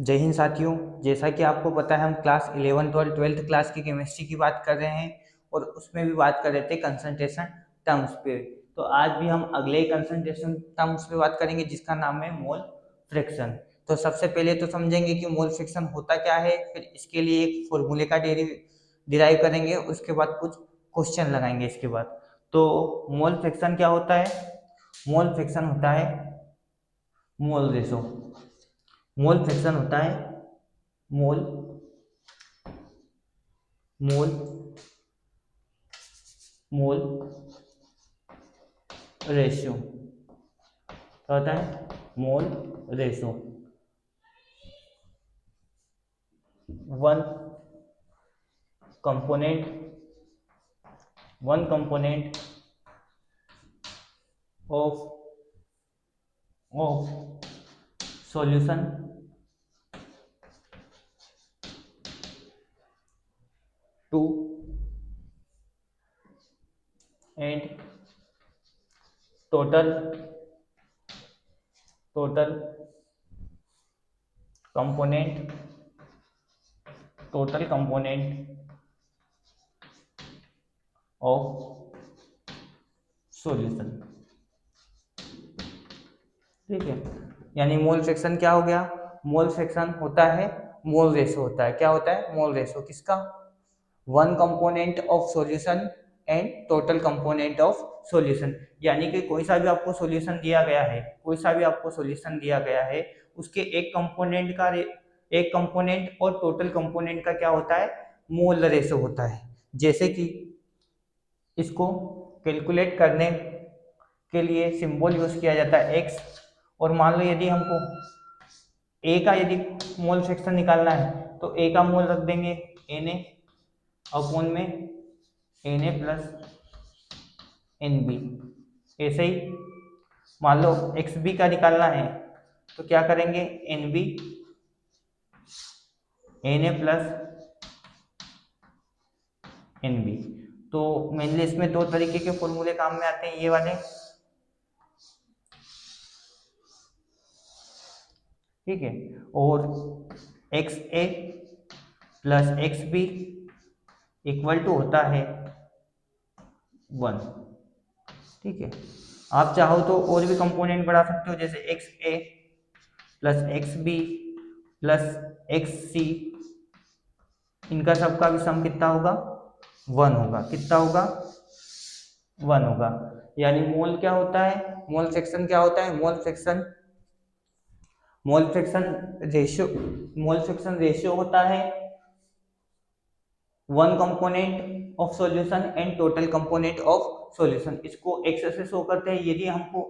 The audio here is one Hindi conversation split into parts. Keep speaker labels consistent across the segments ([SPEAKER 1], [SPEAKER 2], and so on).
[SPEAKER 1] जय हिंद साथियों। जैसा कि आपको पता है हम क्लास 11 12 ट्वेल्थ क्लास की केमिस्ट्री की बात कर रहे हैं और उसमें भी बात कर रहे थे कंसंट्रेशन टर्म्स पे। तो आज भी हम अगले ही कंसंट्रेशन टर्म्स पे बात करेंगे जिसका नाम है मोल फ्रैक्शन। तो सबसे पहले तो समझेंगे कि मोल फ्रैक्शन होता क्या है, फिर इसके लिए एक फॉर्मूले का डिराइव करेंगे, उसके बाद कुछ क्वेश्चन लगाएंगे इसके बाद। तो मोल फ्रैक्शन क्या होता है? मोल फ्रैक्शन होता है मोल रेशो। मोल फ्रैक्शन होता है मोल मोल मोल रेशियो। क्या होता है? Mole ratio. One component one component of solution to and total total component total component of solution. ठीक है, यानी मोल फ्रैक्शन क्या हो गया? मोल फ्रैक्शन होता है मोल रेशो होता है। क्या होता है? मोल रेशो किसका? One component of solution and total component of solution. यानी कि कोई सा भी आपको सॉल्यूशन दिया गया है, कोई सा भी आपको सॉल्यूशन दिया गया है, उसके एक कंपोनेंट और टोटल कंपोनेंट का क्या होता है? मोल रेशो होता है। जैसे कि इसको कैलकुलेट करने के लिए सिंबल यूज किया जाता है एक्स। और मान लो यदि हमको ए का यदि मोल फ्रैक्शन निकालना है तो ए का मोल रख देंगे एन ए अपॉन में n A plus n B. ऐसे ही मान लो एक्स बी का निकालना है तो क्या करेंगे? N B n A plus n B. तो मेनली इसमें दो तरीके के फॉर्मूले काम में आते हैं, ये वाले। ठीक है, और x A plus x B equal to होता है 1। ठीक है, आप चाहो तो और भी कंपोनेंट बढ़ा सकते हो, जैसे X A plus x B plus X C, इनका सबका भी सम कितना होगा? 1 होगा। कितना होगा? 1 होगा। यानी मोल क्या होता है? मोल फ्रैक्शन क्या होता है? Mole fraction ratio mole fraction ratio होता है one component of solution and total component of solution. इसको एक्स से शो करते हैं। यदि हमको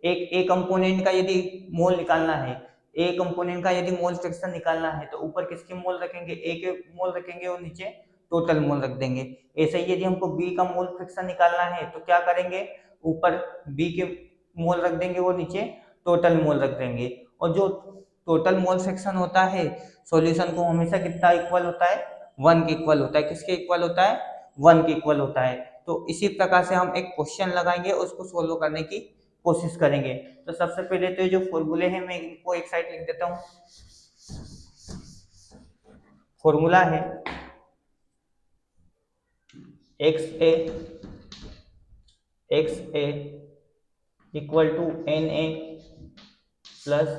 [SPEAKER 1] एक ए कंपोनेंट का यदि मोल निकालना है, ए कंपोनेंट का यदि मोल फ्रैक्शन निकालना है तो ऊपर किसके मोल रखेंगे? ए के मोल रखेंगे और नीचे टोटल मोल रख देंगे। ऐसे ही यदि हमको बी का मोल फ्रैक्शन निकालना है तो क्या करेंगे? ऊपर बी के मोल रख देंगे और नीचे टोटल मोल रख देंगे। और जो टोटल मोल फ्रैक्शन होता है सॉल्यूशन को हमेशा कितना इक्वल होता है? 1 के इक्वल होता है। किसके इक्वल होता है? 1 के इक्वल होता है। तो इसी प्रकार से हम एक क्वेश्चन लगाएंगे, उसको सोल्व करने की कोशिश करेंगे। तो सबसे पहले तो ये जो फॉर्मूले हैं मैं इनको एक साइड लिख देता हूँ। फॉर्मूला है x A equal to n A plus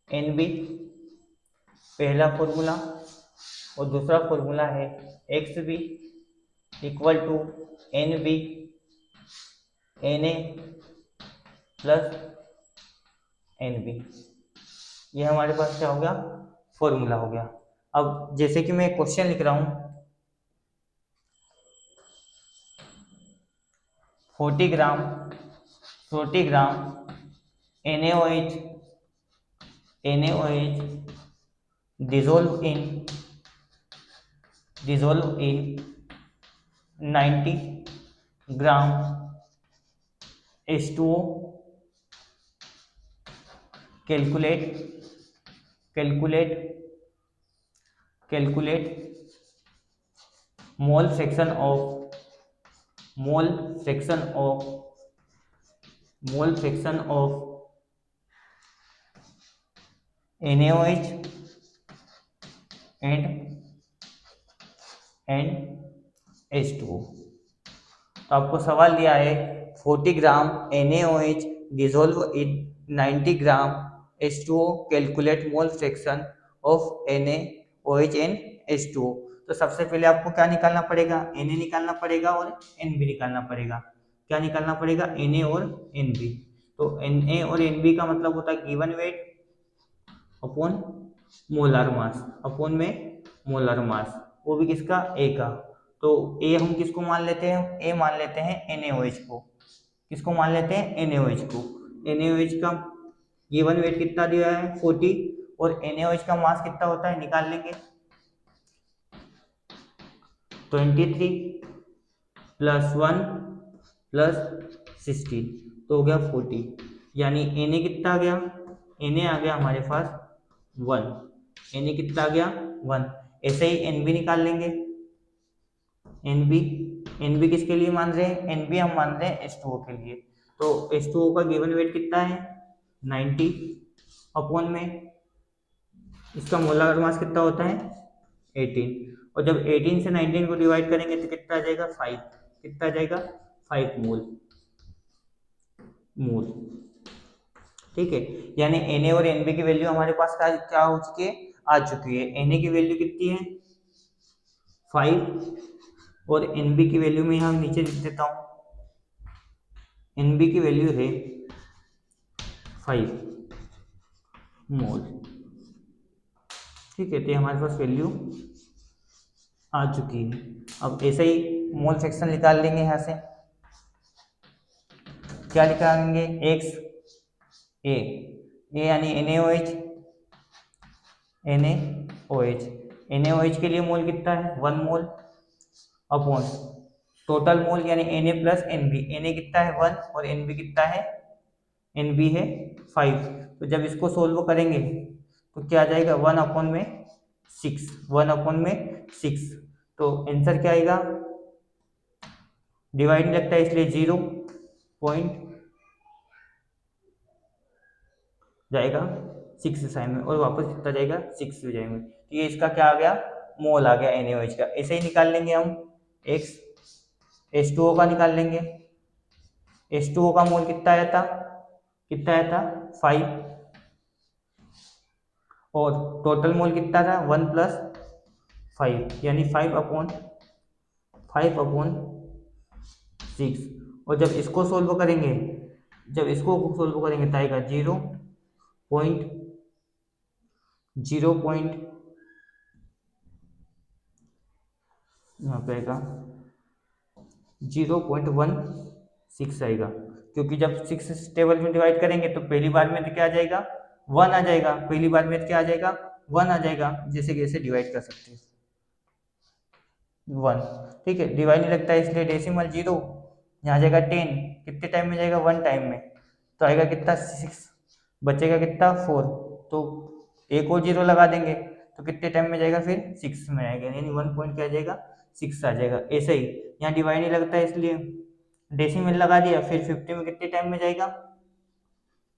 [SPEAKER 1] n B, पहला फॉर्मूला। और दूसरा फॉर्मूला है x B equal to n B n A plus n B. ये हमारे पास क्या हो गया? फॉर्मूला हो गया। अब जैसे कि मैं क्वेश्चन लिख रहा हूँ, 40 ग्राम NaOH dissolve in 90 gram H2O। Calculate calculate calculate mole fraction of mole fraction of NaOH and H2O। तो आपको सवाल दिया है 40 ग्राम NaOH dissolve in 90 gram H2O, calculate mole fraction of NaOH and H2O। तो सबसे पहले आपको क्या निकालना पड़ेगा, Na निकालना पड़ेगा और Nb निकालना पड़ेगा। क्या निकालना पड़ेगा, Na और Nb। तो Na और Nb का मतलब होता है given weight upon molar mass, upon में मोलर मास, वो भी किसका, ए का। तो ए हम किसको मान लेते हैं, ए मान लेते हैं NaOH को। किसको मान लेते हैं, NaOH को। NaOH का गिवन वेट कितना दिया है 40 और NaOH का मास कितना होता है निकाल लेंगे 23 प्लस 1 प्लस 16, तो हो गया 40। यानी Na कितना आ गया, Na आ गया हमारे पास 1। Na कितना आ गया 1। ऐसे ही Nb निकाल लेंगे। Nb किसके लिए मान रहे हैं, Nb हम मान रहे हैं H2O के लिए। तो H2O का गिवन वेट कितना है 90 अपॉन में इसका मोलर मास कितना होता है 18। और जब 18 से 19 को डिवाइड करेंगे तो कितना आ जाएगा 5। कितना आ जाएगा 5 मोल। ठीक है, यानी Na और Nb की वैल्यू हमारे पास क्या हो चुकी है, आ चुकी है। Na की वैल्यू कितनी है 5 और Nb की वैल्यू में यहाँ नीचे लिख देता हूँ, Nb की वैल्यू है 5 मोल। ठीक है, तो हमारे पास वैल्यू आ चुकी है। अब ऐसे ही मोल फ्रैक्शन निकाल लेंगे यहाँ से। क्या निकालेंगे, एक्स ए यानी NaOH। NaOH के लिए मोल कितना है 1 मोल अपॉन टोटल मोल यानी Na प्लस Nb। Na कितना है 1 और Nb कितना है, Nb है 5। तो जब इसको सोल्व करेंगे तो क्या आ जाएगा 1 अपॉन में 6, 1 अपॉन में 6। तो आंसर क्या आएगा, डिवाइड नहीं लगता है इसलिए 0 पॉइंट जाएगा 6 साइन में और वापस कितना जाएगा 6 हो जाएंगे। तो ये इसका क्या आ गया, मोल आ गया NaOH का। ऐसे ही निकाल लेंगे हम x H2O का निकाल लेंगे। H2O का मोल कितना आया था, 5 और टोटल मोल कितना था 1 प्लस 5 यानी 5/6। और जब इसको सोल्व करेंगे तो आएगा 0 यहाँ पे आएगा 0.16 आएगा, क्योंकि जब 6 टेबल में डिवाइड करेंगे तो पहली बार में तो क्या आ जाएगा 1 आ जाएगा, पहली बार में क्या आ जाएगा 1 आ जाएगा, जैसे कैसे डिवाइड कर सकते हैं 1। ठीक है, डिवाइड नहीं लगता है इसलिए डेसिमल 0, यहाँ जाएगा 10, कितने टाइम में जाएगा 1 टाइम में, तो आएगा कितना 6, बचेगा कितना 4। तो एक और 0 लगा देंगे तो कितने टाइम में जाएगा फिर 6 में आएगा, यानी 1 पॉइंट क्या आ जाएगा 6 आ जाएगा। ऐसे ही यहाँ डिवाइड नहीं लगता है इसलिए डेसिमल लगा दिया, फिर 50 में कितने टाइम में जाएगा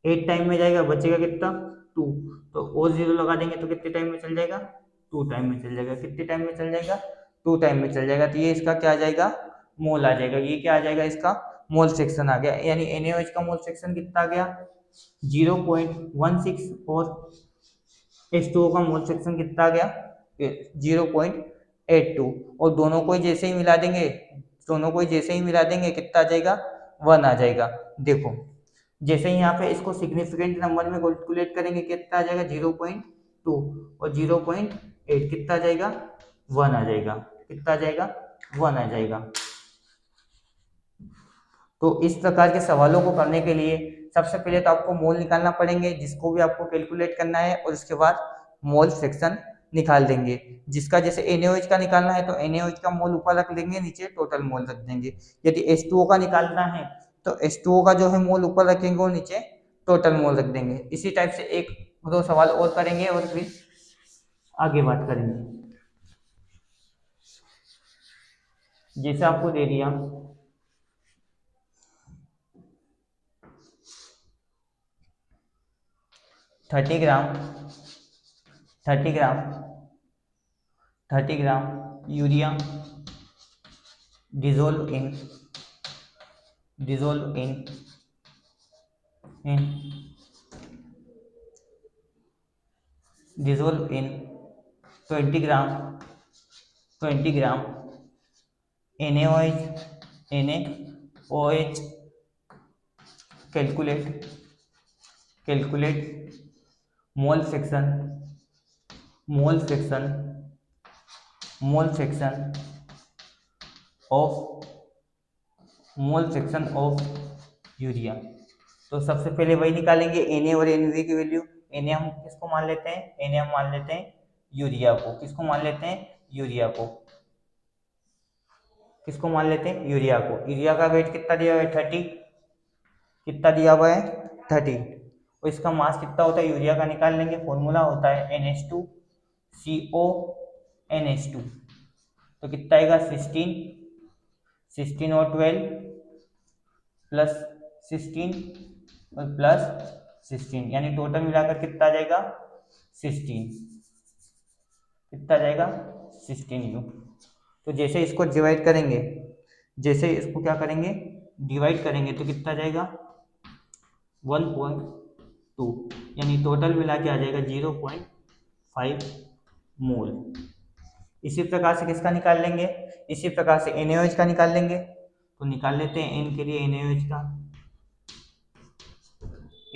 [SPEAKER 1] 8 टाइम में जाएगा, बचेगा कितना 2। तो और 0 लगा देंगे तो कितने टाइम में चल जाएगा 2 टाइम में चल जाएगा। कितने टाइम में चल जाएगा 2 टाइम में चल जाएगा। तो ये इसका क्या आ जाएगा, मोल आ जाएगा। ये क्या आ जाएगा, इसका मोल सेक्शन आ गया। यानी NaOH का मोल सेक्शन कितना आ गया 0.16 और H2O का मोल सेक्शन कितना आ गया 0.82। और दोनों को जैसे ही मिला देंगे कितना आ जाएगा 1 आ जाएगा। देखो जैसे ही यहाँ पे इसको सिग्निफिकेंट नंबर में कैलकुलेट करेंगे कितना आ जाएगा 0.2 और 0.8 कितना आ जाएगा 1 आ जाएगा। कितना आ जाएगा 1 आ जाएगा। तो इस प्रकार के सवालों को करने के लिए सबसे पहले तो आपको मोल निकालना पड़ेंगे, जिसको भी आपको कैलकुलेट करना है, और उसके बाद मोल फ्रैक्शन निकाल देंगे। जिसका जैसे NaOH का निकालना है तो NaOH का मोल ऊपर रख लेंगे, नीचे टोटल मोल रख देंगे। यदि H2O का निकालना है तो H2O का जो है मोल ऊपर रखेंगे और नीचे टोटल मोल रख देंगे। इसी टाइप से 1-2 सवाल और करेंगे और फिर आगे बात करेंगे। जैसे आपको दे दिया 30 ग्राम 30 ग्राम 30 gram urea dissolve in dissolve in 20 gram 20 gram NaOH calculate mole fraction mole fraction mole fraction of mole fraction of urea. तो सबसे पहले वही निकालेंगे Na और Nv की वैल्यू। Na हम किसको मान लेते हैं? Na हम मान लेते हैं यूरिया को। किसको मान लेते हैं? यूरिया को। किसको मान लेते हैं? यूरिया को। यूरिया का वेट कितना दिया हुआ है? 30। कितना दिया हुआ है? 30। और इसका मास कितना होता है यूरिया का? निकाल लेंगे। फॉर्मूला होता है NH2CO NH2। तो कितना आएगा? 16 और 12 प्लस 16 और प्लस 16, यानी टोटल मिलाकर कितना आ जाएगा? 16। कितना आ जाएगा? 16U। तो जैसे इसको डिवाइड करेंगे, जैसे इसको क्या करेंगे? डिवाइड करेंगे तो कितना आ जाएगा? 1.2, यानी टोटल मिला के आ जाएगा 0.5 मोल। इसी प्रकार से किसका निकाल लेंगे? इसी प्रकार से NaOH का निकाल लेंगे। तो निकाल लेते हैं N के लिए NaOH का।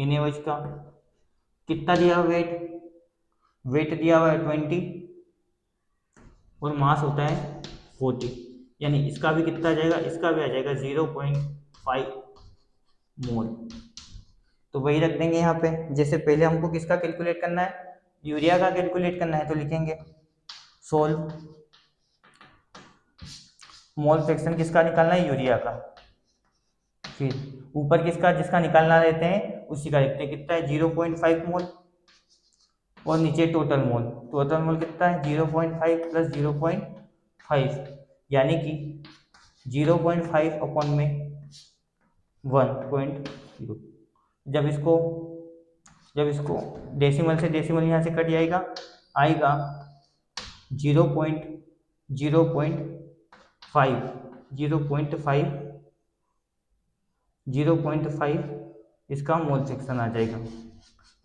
[SPEAKER 1] NaOH का कितना दिया हुआ वेट? वेट दिया हुआ है 20 और मास होता है 40, यानी इसका भी कितना आ जाएगा? इसका भी आ जाएगा 0.5 मोल। तो वही रख देंगे यहाँ पे। जैसे पहले हमको किसका कैलकुलेट करना है? यूरिया का कैलकुलेट करना है, तो लिखेंगे सोल्व मोल फ्रैक्शन किसका निकालना है? यूरिया का। फिर ऊपर किसका, जिसका निकालना रहते हैं उसी का लिखते हैं। कितना है? 0.5 मोल। और नीचे टोटल मोल। टोटल मोल कितना है? 0.5 प्लस 0.5, यानी कि 0.5 अपॉन में 1.0। जब इसको डेसिमल से डेसिमल यहाँ से कट जाएगा, आएगा 0.5 इसका मोल फ्रैक्शन आ जाएगा।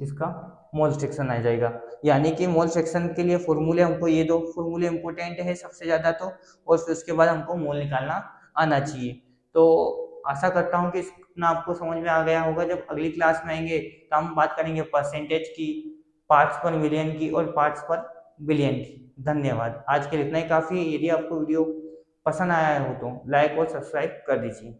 [SPEAKER 1] इसका मोल फ्रैक्शन आ जाएगा। यानी कि मोल फ्रैक्शन के लिए फॉर्मूले हमको ये दो फॉर्मूले इंपॉर्टेंट है सबसे ज़्यादा तो, और फिर उसके बाद हमको मोल निकालना आना चाहिए। तो आशा करता हूँ कि इतना आपको समझ में आ गया होगा। जब अगली क्लास में आएंगे तो हम बात करेंगे परसेंटेज की, पार्ट्स पर मिलियन की और पार्ट्स पर बिलियन की। धन्यवाद। आज के लिए इतना ही काफ़ी है। यदि आपको वीडियो पसंद आया हो तो लाइक और सब्सक्राइब कर दीजिए।